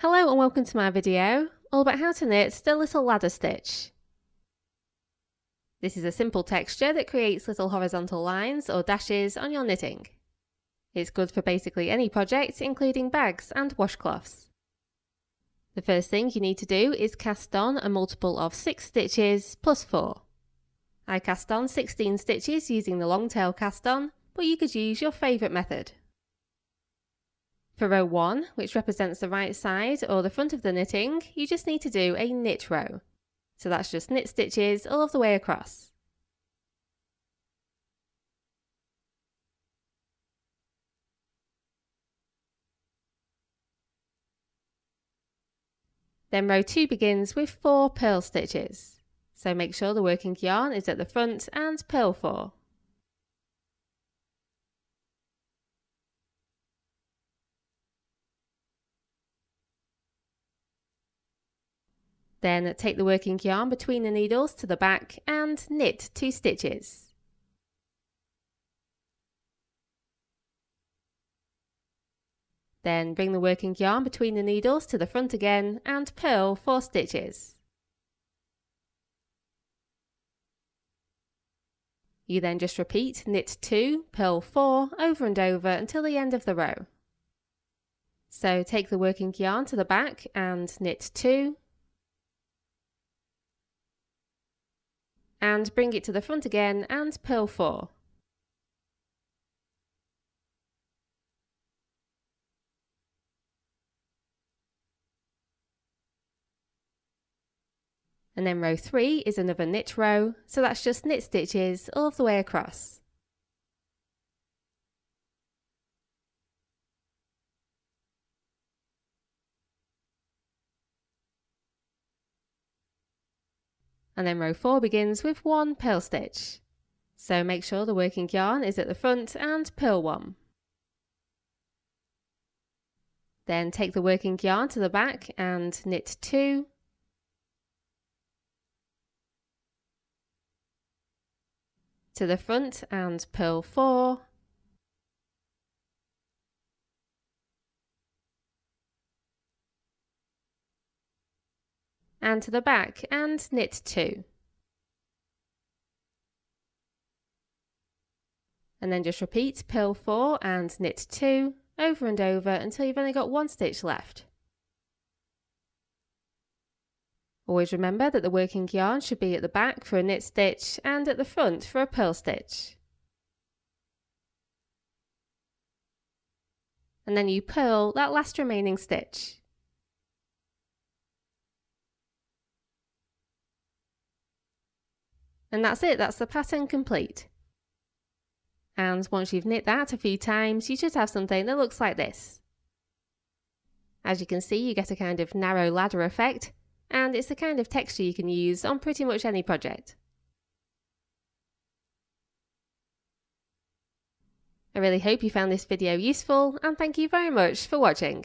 Hello and welcome to my video, all about how to knit the little ladder stitch. This is a simple texture that creates little horizontal lines or dashes on your knitting. It's good for basically any project, including bags and washcloths. The first thing you need to do is cast on a multiple of 6 stitches plus 4. I cast on 16 stitches using the long tail cast on, but you could use your favourite method. For row 1, which represents the right side or the front of the knitting, you just need to do a knit row. So that's just knit stitches all of the way across. Then row 2 begins with 4 purl stitches. So make sure the working yarn is at the front and purl 4. Then take the working yarn between the needles to the back and knit 2 stitches. Then bring the working yarn between the needles to the front again and purl 4 stitches. You then just repeat knit 2, purl 4 over and over until the end of the row. So take the working yarn to the back and knit 2. And bring it to the front again and purl 4. And then row 3 is another knit row, so that's just knit stitches all the way across. And then row 4 begins with 1 purl stitch. So make sure the working yarn is at the front and purl 1. Then take the working yarn to the back and knit 2. To the front and purl 4. And to the back and knit 2. And then just repeat purl 4 and knit 2 over and over until you've only got 1 stitch left. Always remember that the working yarn should be at the back for a knit stitch and at the front for a purl stitch. And then you purl that last remaining stitch. And that's it, that's the pattern complete. And once you've knit that a few times, you should have something that looks like this. As you can see, you get a kind of narrow ladder effect, and it's the kind of texture you can use on pretty much any project. I really hope you found this video useful, and thank you very much for watching.